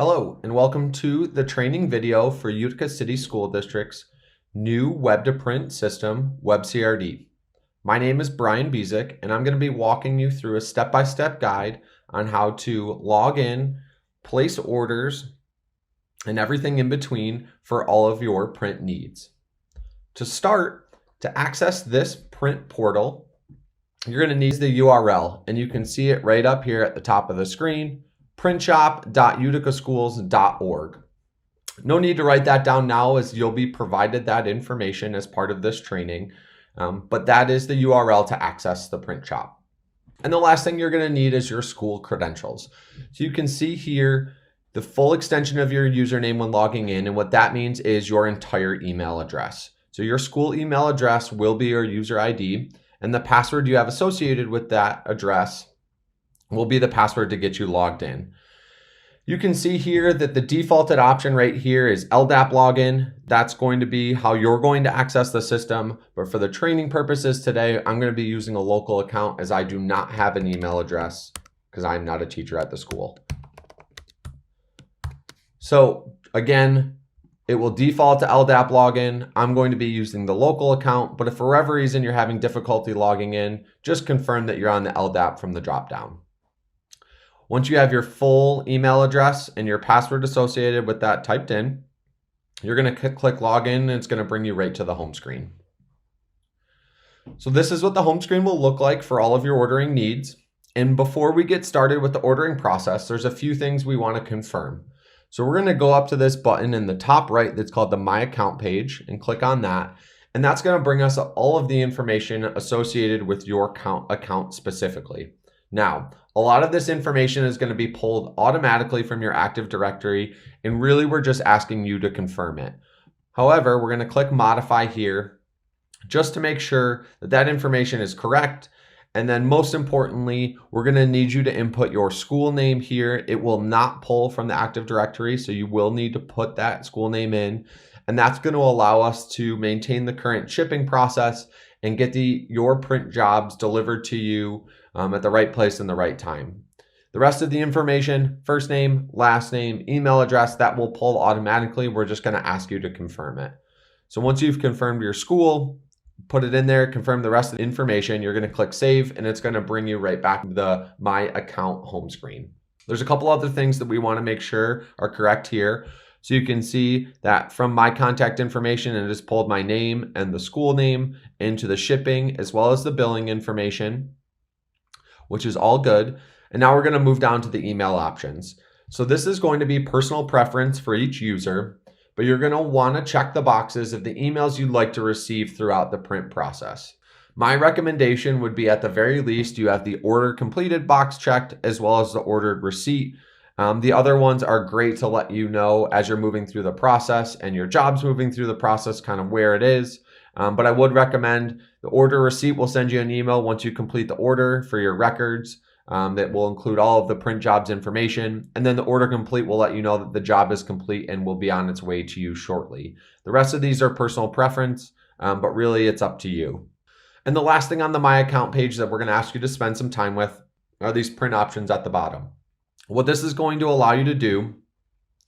Hello, and welcome to the training video for Utica City School District's new web-to-print system, WebCRD. My name is Brian Bezick, and I'm going to be walking you through a step-by-step guide on how to log in, place orders, and everything in between for all of your print needs. To start, to access this print portal, you're going to need the URL, and you can see it right up here at the top of the screen, printshop.uticaschools.org. No need to write that down now, as you'll be provided that information as part of this training, but that is the URL to access the print shop. And the last thing you're going to need is your school credentials. So you can see here the full extension of your username when logging in, and what that means is your entire email address. So your school email address will be your user ID, and the password you have associated with that address will be the password to get you logged in. You can see here that the defaulted option right here is LDAP login. That's going to be how you're going to access the system. But for the training purposes today, I'm going to be using a local account, as I do not have an email address because I'm not a teacher at the school. So again, it will default to LDAP login. I'm going to be using the local account, but if for whatever reason you're having difficulty logging in, just confirm that you're on the LDAP from the dropdown. Once you have your full email address and your password associated with that typed in, you're going to click login, and it's going to bring you right to the home screen. So this is what the home screen will look like for all of your ordering needs. And before we get started with the ordering process, there's a few things we want to confirm. So we're going to go up to this button in the top right that's called the My Account page and click on that. And that's going to bring us all of the information associated with your account specifically. Now, a lot of this information is going to be pulled automatically from your Active Directory, and really we're just asking you to confirm it. However, we're going to click Modify here just to make sure that that information is correct. And then most importantly, we're going to need you to input your school name here. It will not pull from the Active Directory, so you will need to put that school name in. And that's going to allow us to maintain the current shipping process and get your print jobs delivered to you at the right place and the right time. The rest of the information, first name, last name, email address, that will pull automatically. We're just going to ask you to confirm it. So once you've confirmed your school, put it in there, confirm the rest of the information, you're going to click Save, and it's going to bring you right back to the My Account home screen. There's a couple other things that we want to make sure are correct here. So you can see that from my contact information, it has pulled my name and the school name into the shipping as well as the billing information, which is all good. And now we're going to move down to the email options. So this is going to be personal preference for each user, but you're going to want to check the boxes of the emails you'd like to receive throughout the print process. My recommendation would be, at the very least, you have the order completed box checked as well as the ordered receipt. The other ones are great to let you know as you're moving through the process and your job's moving through the process kind of where it is. But I would recommend the order receipt will send you an email once you complete the order for your records that will include all of the print jobs information. And then the order complete will let you know that the job is complete and will be on its way to you shortly. The rest of these are personal preference, but really it's up to you. And the last thing on the My Account page that we're going to ask you to spend some time with are these print options at the bottom. What this is going to allow you to do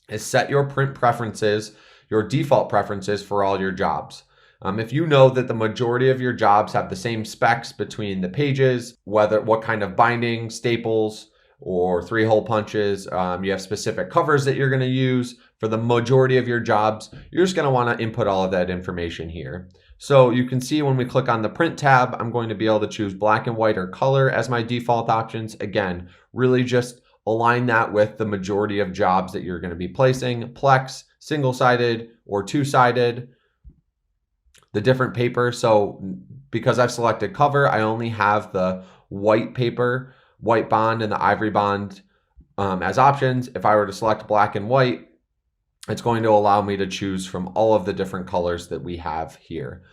is set your print preferences, your default preferences for all your jobs. If you know that the majority of your jobs have the same specs between the pages, what kind of binding, staples, or 3-hole punches, you have specific covers that you're going to use for the majority of your jobs, you're just going to want to input all of that information here. So you can see when we click on the print tab, I'm going to be able to choose black and white or color as my default options. Again, really just align that with the majority of jobs that you're going to be placing. Plex, single-sided or two-sided, the different paper. So because I've selected cover, I only have the white paper, white bond, and the ivory bond as options. If I were to select black and white, it's going to allow me to choose from all of the different colors that we have here.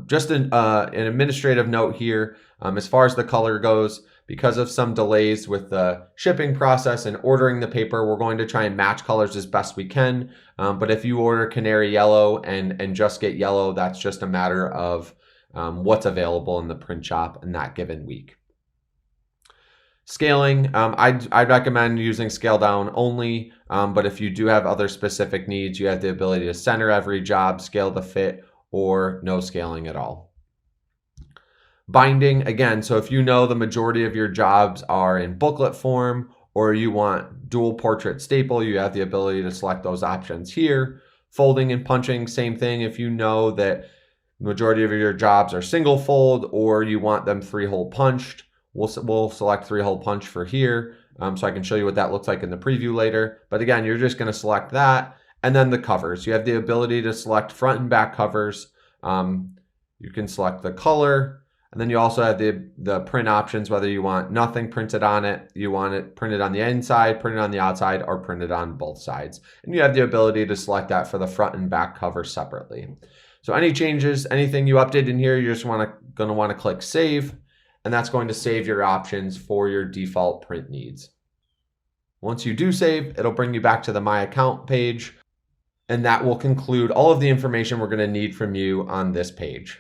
Just an administrative note here, as far as the color goes, because of some delays with the shipping process and ordering the paper, we're going to try and match colors as best we can. But if you order canary yellow and just get yellow, that's just a matter of what's available in the print shop in that given week. Scaling, I'd recommend using scale down only, but if you do have other specific needs, you have the ability to center every job, scale the fit, or no scaling at all. Binding, again, so if you know the majority of your jobs are in booklet form or you want dual portrait staple, you have the ability to select those options here. Folding and punching, same thing. If you know that the majority of your jobs are single fold or you want them 3-hole punched, we'll select 3-hole punch for here. So I can show you what that looks like in the preview later. But again, you're just going to select that. And then the covers. You have the ability to select front and back covers. You can select the color. And then you also have the print options, whether you want nothing printed on it, you want it printed on the inside, printed on the outside, or printed on both sides. And you have the ability to select that for the front and back cover separately. So any changes, anything you update in here, you're just going to want to click Save, and that's going to save your options for your default print needs. Once you do save, it'll bring you back to the My Account page, and that will conclude all of the information we're going to need from you on this page.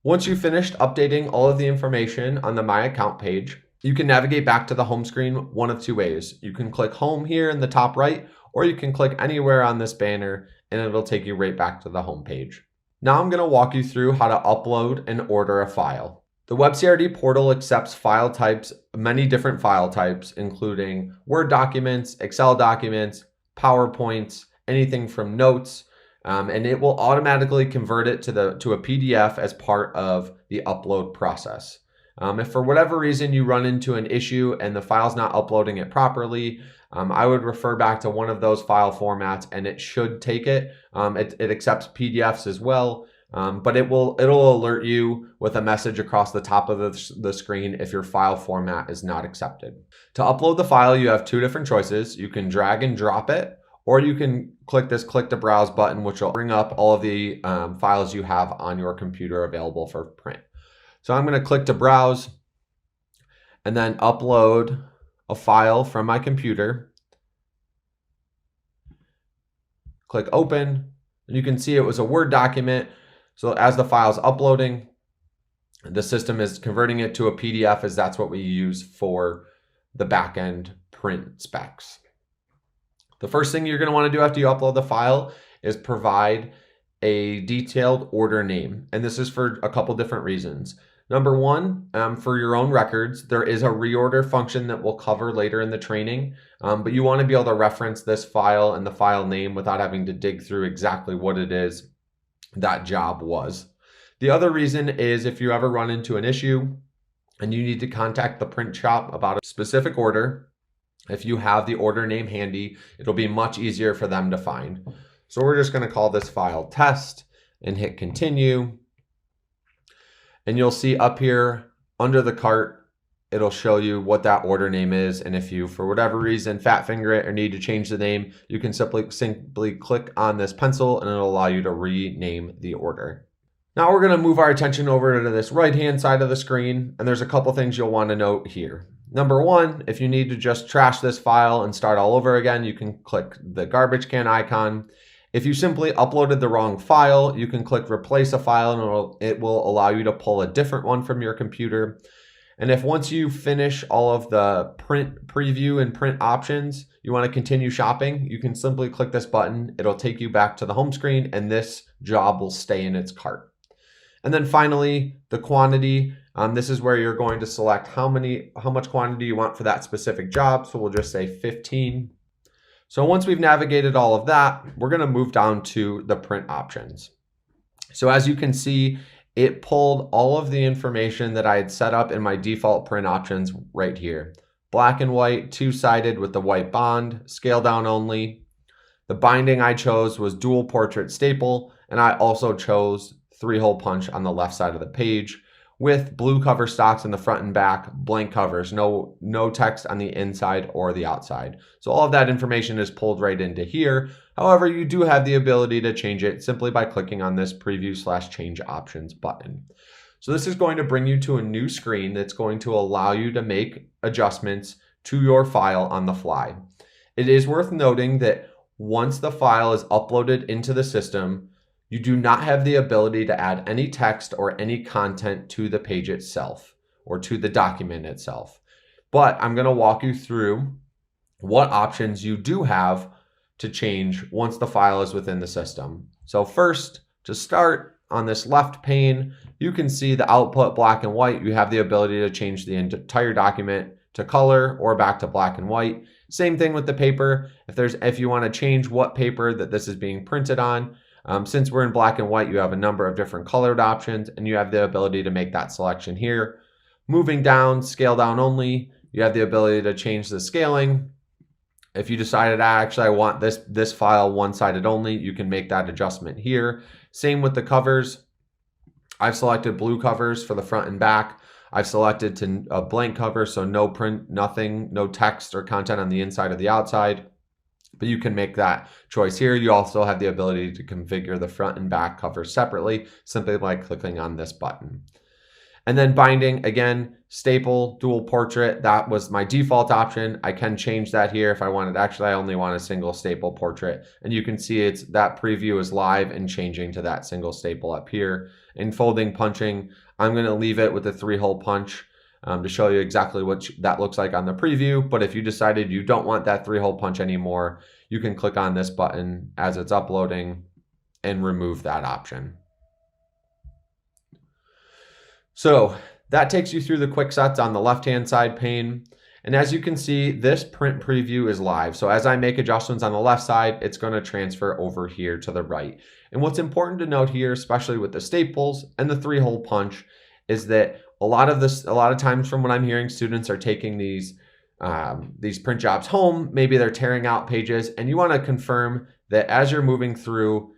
Once you've finished updating all of the information on the My Account page, you can navigate back to the home screen one of two ways. You can click Home here in the top right, or you can click anywhere on this banner and it'll take you right back to the home page. Now I'm going to walk you through how to upload and order a file. The WebCRD portal accepts file types, many different file types, including Word documents, Excel documents, PowerPoints, anything from notes, and it will automatically convert it to a PDF as part of the upload process. If for whatever reason you run into an issue and the file's not uploading it properly, I would refer back to one of those file formats and it should take it. It accepts PDFs as well, but it'll alert you with a message across the top of the screen if your file format is not accepted. To upload the file, you have two different choices. You can drag and drop it, or you can click this Click to Browse button, which will bring up all of the files you have on your computer available for print. So I'm going to click to Browse and then upload a file from my computer. Click Open, and you can see it was a Word document. So as the file is uploading, the system is converting it to a PDF, as that's what we use for the backend print specs. The first thing you're going to want to do after you upload the file is provide a detailed order name. And this is for a couple different reasons. Number one, for your own records, there is a reorder function that we'll cover later in the training, but you want to be able to reference this file and the file name without having to dig through exactly what it is that job was. The other reason is if you ever run into an issue and you need to contact the print shop about a specific order, if you have the order name handy, it'll be much easier for them to find. So we're just going to call this file test and hit continue. And you'll see up here under the cart, it'll show you what that order name is. And if you, for whatever reason, fat finger it or need to change the name, you can simply click on this pencil and it'll allow you to rename the order. Now we're going to move our attention over to this right-hand side of the screen. And there's a couple things you'll want to note here. Number one, if you need to just trash this file and start all over again, you can click the garbage can icon. If you simply uploaded the wrong file, you can click replace a file and it will allow you to pull a different one from your computer. And if once you finish all of the print preview and print options, you want to continue shopping, you can simply click this button. It'll take you back to the home screen and this job will stay in its cart. And then finally, the quantity. This is where you're going to select how much quantity you want for that specific job. So we'll just say 15. So once we've navigated all of that, we're going to move down to the print options. So as you can see, it pulled all of the information that I had set up in my default print options right here. Black and white, two-sided with the white bond, scale down only. The binding I chose was dual portrait staple, and I also chose 3-hole punch on the left side of the page, with blue cover stocks in the front and back, blank covers, no text on the inside or the outside. So all of that information is pulled right into here. However, you do have the ability to change it simply by clicking on this preview/change options button. So this is going to bring you to a new screen that's going to allow you to make adjustments to your file on the fly. It is worth noting that once the file is uploaded into the system, you do not have the ability to add any text or any content to the page itself or to the document itself. but I'm going to walk you through what options you do have to change once the file is within the system. So first, to start, on this left pane, you can see the output black and white. You have the ability to change the entire document to color or back to black and white. Same thing with the paper. If you want to change what paper that this is being printed on, since we're in black and white, you have a number of different colored options, and you have the ability to make that selection here. Moving down, scale down only, you have the ability to change the scaling. If you decided, actually, I want this file one-sided only, you can make that adjustment here. Same with the covers. I've selected blue covers for the front and back. I've selected to a blank cover, so no print, nothing, no text or content on the inside or the outside. But you can make that choice here. You also have the ability to configure the front and back covers separately, simply by clicking on this button. And then binding, again, staple, dual portrait, that was my default option. I can change that here if I wanted. Actually, I only want a single staple portrait. And you can see that preview is live and changing to that single staple up here. In folding punching, I'm going to leave it with a 3-hole punch to show you exactly what that looks like on the preview. But if you decided you don't want that 3-hole punch anymore, you can click on this button as it's uploading and remove that option. So that takes you through the quick sets on the left-hand side pane. And as you can see, this print preview is live. So as I make adjustments on the left side, it's going to transfer over here to the right. And what's important to note here, especially with the staples and the 3-hole punch, is that a lot of times from what I'm hearing, students are taking these print jobs home. Maybe they're tearing out pages, and you want to confirm that as you're moving through,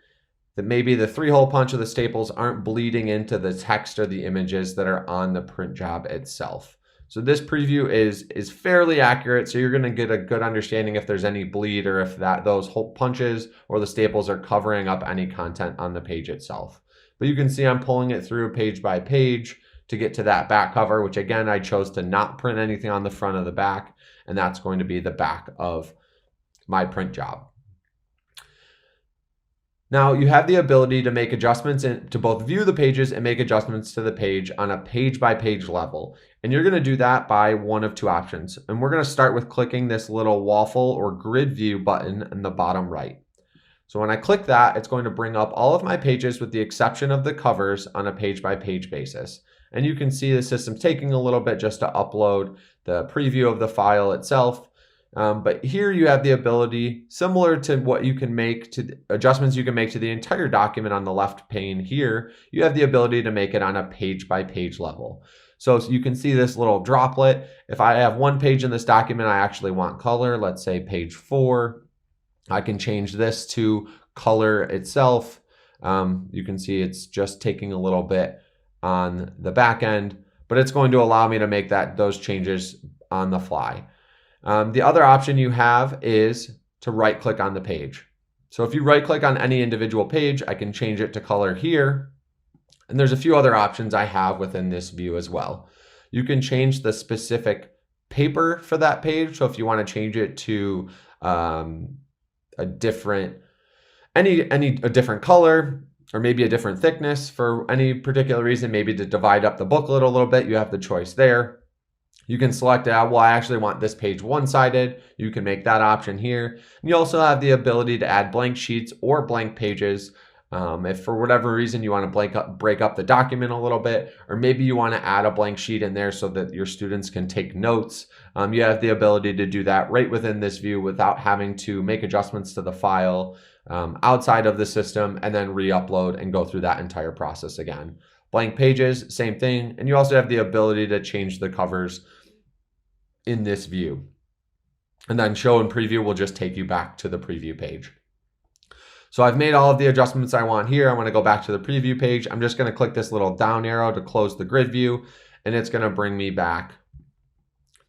that maybe the 3-hole punch or the staples aren't bleeding into the text or the images that are on the print job itself. So this preview is fairly accurate, so you're going to get a good understanding if there's any bleed or if those hole punches or the staples are covering up any content on the page itself. But you can see I'm pulling it through page by page to get to that back cover, which again, I chose to not print anything on the front of the back, and that's going to be the back of my print job. Now you have the ability to make adjustments to both view the pages and make adjustments to the page on a page-by-page level. And you're going to do that by one of two options. And we're going to start with clicking this little waffle or grid view button in the bottom right. So when I click that, it's going to bring up all of my pages with the exception of the covers on a page-by-page basis. And you can see the system's taking a little bit just to upload the preview of the file itself. But here you have the ability, similar to what you can make to adjustments you can make to the entire document on the left pane here, you have the ability to make it on a page-by-page level. So you can see this little droplet. If I have one page in this document I actually want color, let's say page 4, I can change this to color itself. You can see it's just taking a little bit on the back end, but it's going to allow me to make those changes on the fly. The other option you have is to right click on the page. So if you right click on any individual page, I can change it to color here. And there's a few other options I have within this view as well. You can change the specific paper for that page. So if you want to change it to a different color, or maybe a different thickness for any particular reason, maybe to divide up the booklet a little bit, you have the choice there. You can select, well, I actually want this page one-sided. You can make that option here. And you also have the ability to add blank sheets or blank pages. If for whatever reason you want to break up the document a little bit, or maybe you want to add a blank sheet in there so that your students can take notes, you have the ability to do that right within this view without having to make adjustments to the file outside of the system and then re-upload and go through that entire process again. Blank pages, same thing. And you also have the ability to change the covers in this view. And then show and preview will just take you back to the preview page. So I've made all of the adjustments I want here. I want to go back to the preview page. I'm just going to click this little down arrow to close the grid view, and it's going to bring me back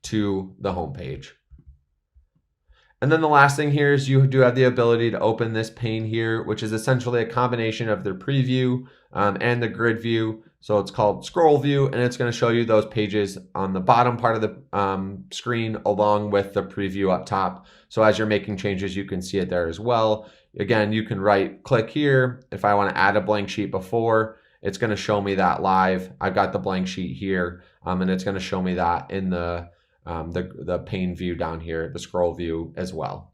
to the home page. And then the last thing here is you do have the ability to open this pane here, which is essentially a combination of the preview and the grid view. So it's called scroll view, and it's going to show you those pages on the bottom part of the screen along with the preview up top. So as you're making changes, you can see it there as well. Again, you can right click here. If I want to add a blank sheet before, it's going to show me that live. I've got the blank sheet here, and it's going to show me that in the the pane view down here, the scroll view as well.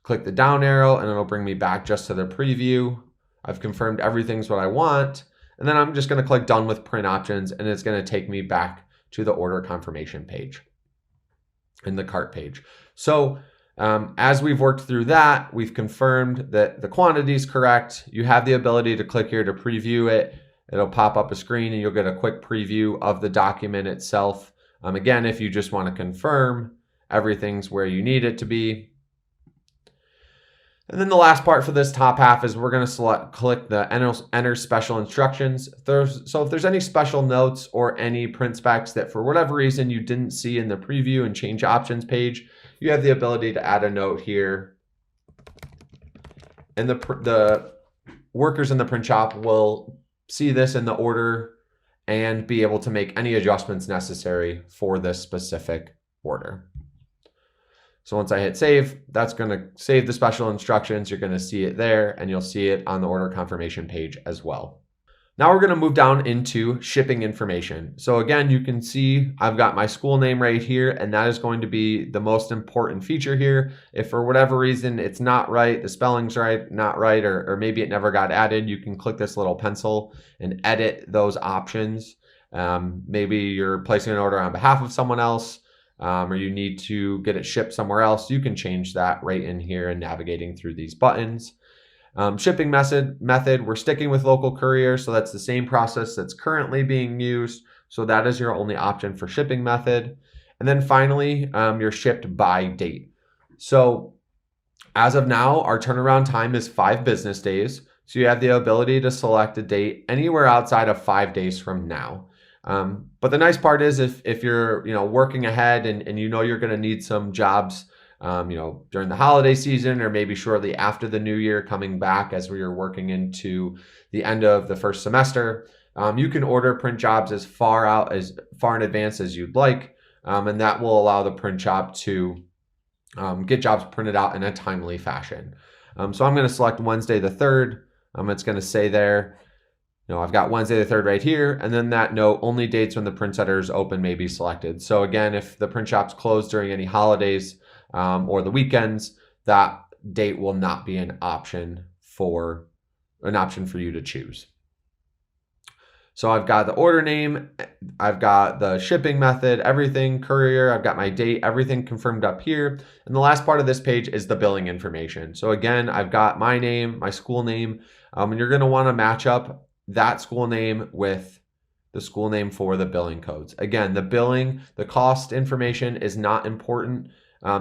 Click the down arrow and it'll bring me back just to the preview. I've confirmed everything's what I want. And then I'm just going to click done with print options and it's going to take me back to the order confirmation page and the cart page. So as we've worked through that, we've confirmed that the quantity is correct. You have the ability to click here to preview it. It'll pop up a screen and you'll get a quick preview of the document itself. Again, if you just want to confirm everything's where you need it to be. And then the last part for this top half is we're going to click the enter special instructions. So if there's any special notes or any print specs that for whatever reason you didn't see in the preview and change options page, you have the ability to add a note here. And the workers in the print shop will see this in the order and be able to make any adjustments necessary for this specific order. So once I hit save, that's going to save the special instructions. You're going to see it there and you'll see it on the order confirmation page as well. Now we're going to move down into shipping information. So again, you can see I've got my school name right here, and that is going to be the most important feature here. If for whatever reason it's not right, the spelling's not right, or maybe it never got added, you can click this little pencil and edit those options. Maybe you're placing an order on behalf of someone else, or you need to get it shipped somewhere else. You can change that right in here and navigating through these buttons. Shipping method, we're sticking with local courier, so that's the same process that's currently being used. So that is your only option for shipping method. And then finally, your shipped by date. So as of now, our turnaround time is 5 business days. So you have the ability to select a date anywhere outside of 5 days from now. But the nice part is if you're working ahead and you're going to need some jobs during the holiday season or maybe shortly after the new year coming back as we are working into the end of the first semester, you can order print jobs as far in advance as you'd like, and that will allow the print shop to get jobs printed out in a timely fashion. So I'm going to select Wednesday the 3rd. It's going to say there, I've got Wednesday the 3rd right here, and then that note, only dates when the print center is open may be selected. So again, if the print shop's closed during any holidays or the weekends, that date will not be an option for you to choose. So I've got the order name, I've got the shipping method, everything, courier, I've got my date, everything confirmed up here. And the last part of this page is the billing information. So again, I've got my name, my school name, and you're going to want to match up that school name with the school name for the billing codes. Again, the cost information is not important.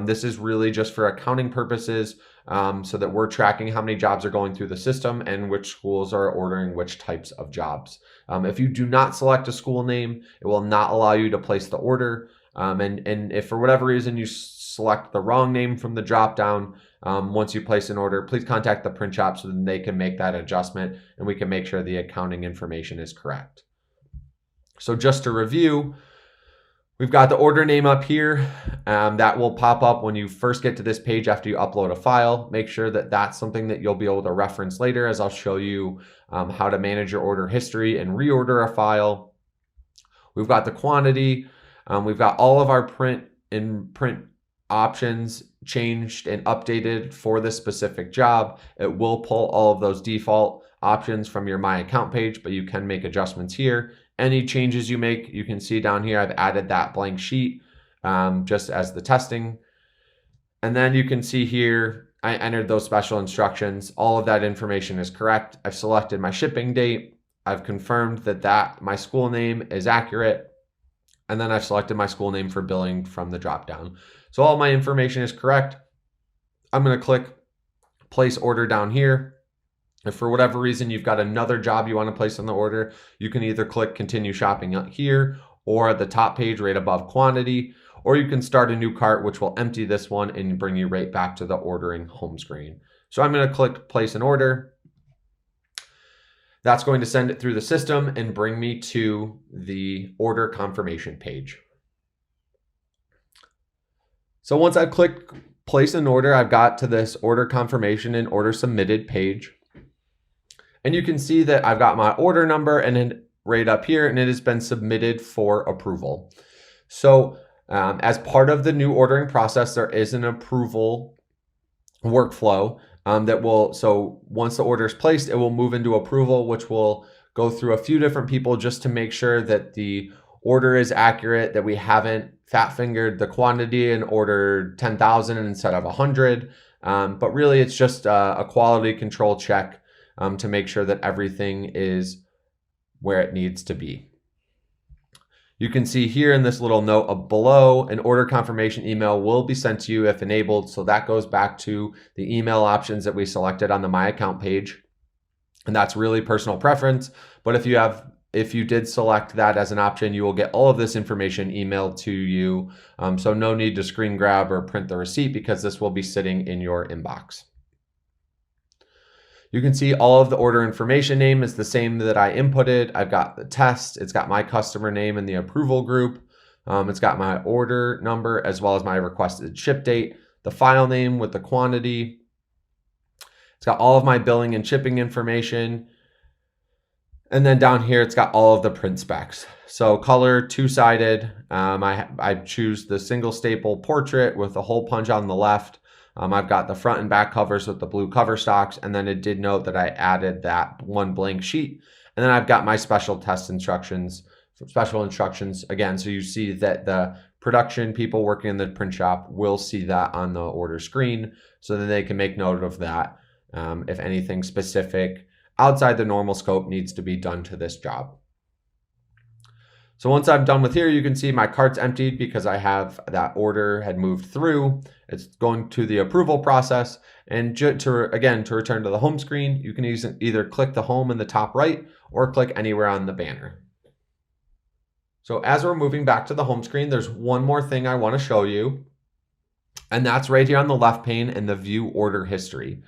This is really just for accounting purposes, so that we're tracking how many jobs are going through the system and which schools are ordering which types of jobs. If you do not select a school name, it will not allow you to place the order. And if for whatever reason you select the wrong name from the drop down, once you place an order, please contact the print shop so that they can make that adjustment and we can make sure the accounting information is correct. So just to review, we've got the order name up here. That will pop up when you first get to this page after you upload a file. Make sure that that's something that you'll be able to reference later, as I'll show you how to manage your order history and reorder a file. We've got the quantity. We've got all of our print options changed and updated for this specific job. It will pull all of those default options from your My Account page, but you can make adjustments here. Any changes you make, you can see down here, I've added that blank sheet just as the testing. And then you can see here, I entered those special instructions. All of that information is correct. I've selected my shipping date. I've confirmed that my school name is accurate. And then I've selected my school name for billing from the dropdown. So all my information is correct. I'm going to click place order down here. If for whatever reason you've got another job you want to place on the order, you can either click continue shopping up here or at the top page right above quantity, or you can start a new cart, which will empty this one and bring you right back to the ordering home screen. So I'm going to click place an order. That's going to send it through the system and bring me to the order confirmation page. So once I click place an order, I've got to this order confirmation and order submitted page. And you can see that I've got my order number and then right up here, and it has been submitted for approval. So as part of the new ordering process, there is an approval workflow so once the order is placed, it will move into approval, which will go through a few different people just to make sure that the order is accurate, that we haven't fat fingered the quantity and ordered 10,000 instead of 100. But really, it's just a quality control check to make sure that everything is where it needs to be. You can see here in this little note below, an order confirmation email will be sent to you if enabled. So that goes back to the email options that we selected on the My Account page. And that's really personal preference. But if you did select that as an option, you will get all of this information emailed to you. So no need to screen grab or print the receipt because this will be sitting in your inbox. You can see all of the order information name is the same that I inputted. I've got the test, it's got my customer name in the approval group. It's got my order number as well as my requested ship date, the file name with the quantity. It's got all of my billing and shipping information. And then down here, it's got all of the print specs. So color, two-sided. I choose the single staple portrait with a hole punch on the left. I've got the front and back covers with the blue cover stocks, and then it did note that I added that one blank sheet. And then I've got my special instructions again, so you see that the production people working in the print shop will see that on the order screen, so then they can make note of that if anything specific outside the normal scope needs to be done to this job. So once I'm done with here, you can see my cart's emptied because I have that order had moved through. It's going to the approval process. And to return to the home screen, you can either click the home in the top right or click anywhere on the banner. So as we're moving back to the home screen, there's one more thing I want to show you. And that's right here on the left pane in the view order history.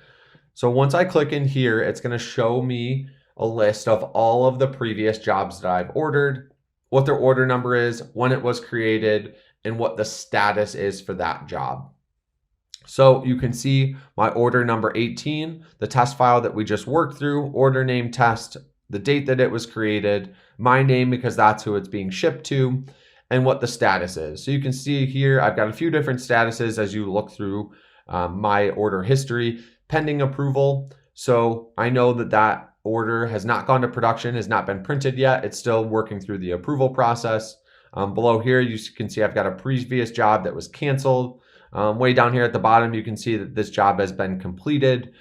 So once I click in here, it's going to show me a list of all of the previous jobs that I've ordered, what their order number is, when it was created, and what the status is for that job. So you can see my order number 18, the test file that we just worked through, order name test, the date that it was created, my name because that's who it's being shipped to, and what the status is. So you can see here, I've got a few different statuses as you look through my order history. Pending approval. So I know that order has not gone to production, has not been printed yet. It's still working through the approval process. Below here, you can see I've got a previous job that was canceled. Way down here at the bottom, you can see that this job has been completed.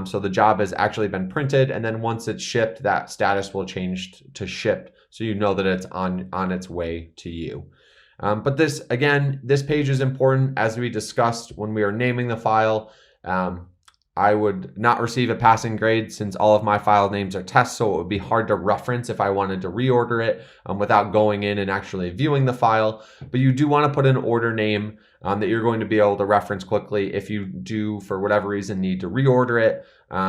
So the job has actually been printed. And then once it's shipped, that status will change to shipped. So you know that it's on its way to you. But this page is important as we discussed when we were naming the file. I would not receive a passing grade since all of my file names are tests, so it would be hard to reference if I wanted to reorder it without going in and actually viewing the file. But you do want to put an order name that you're going to be able to reference quickly if you do, for whatever reason, need to reorder it.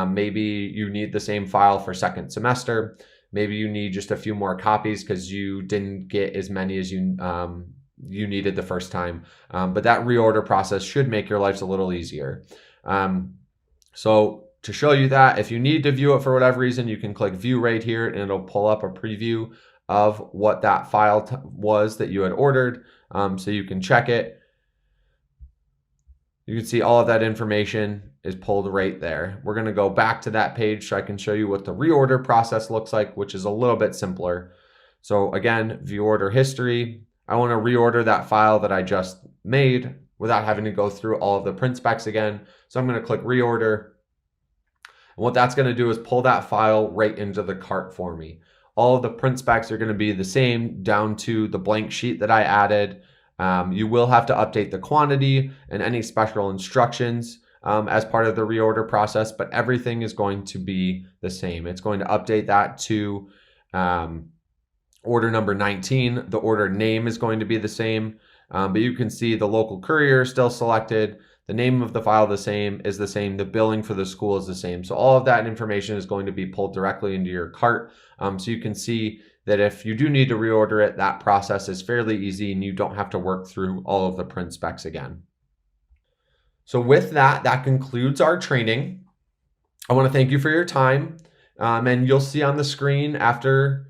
Maybe you need the same file for second semester. Maybe you need just a few more copies because you didn't get as many as you needed the first time. But that reorder process should make your life a little easier. So to show you that, if you need to view it for whatever reason, you can click view right here and it'll pull up a preview of what that file was that you had ordered. So you can check it. You can see all of that information is pulled right there. We're going to go back to that page so I can show you what the reorder process looks like, which is a little bit simpler. So again, view order history. I want to reorder that file that I just made without having to go through all of the print specs again. So I'm going to click reorder. And what that's going to do is pull that file right into the cart for me. All of the print specs are going to be the same down to the blank sheet that I added. You will have to update the quantity and any special instructions as part of the reorder process, but everything is going to be the same. It's going to update that to order number 19. The order name is going to be the same. But you can see the local courier is still selected. The name of the file is the same. The billing for the school is the same. So all of that information is going to be pulled directly into your cart. So you can see that if you do need to reorder it, that process is fairly easy and you don't have to work through all of the print specs again. So with that, that concludes our training. I want to thank you for your time. And you'll see on the screen after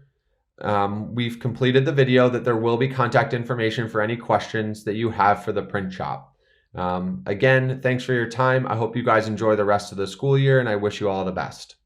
we've completed the video that there will be contact information for any questions that you have for the print shop. Again, thanks for your time. I hope you guys enjoy the rest of the school year, and I wish you all the best.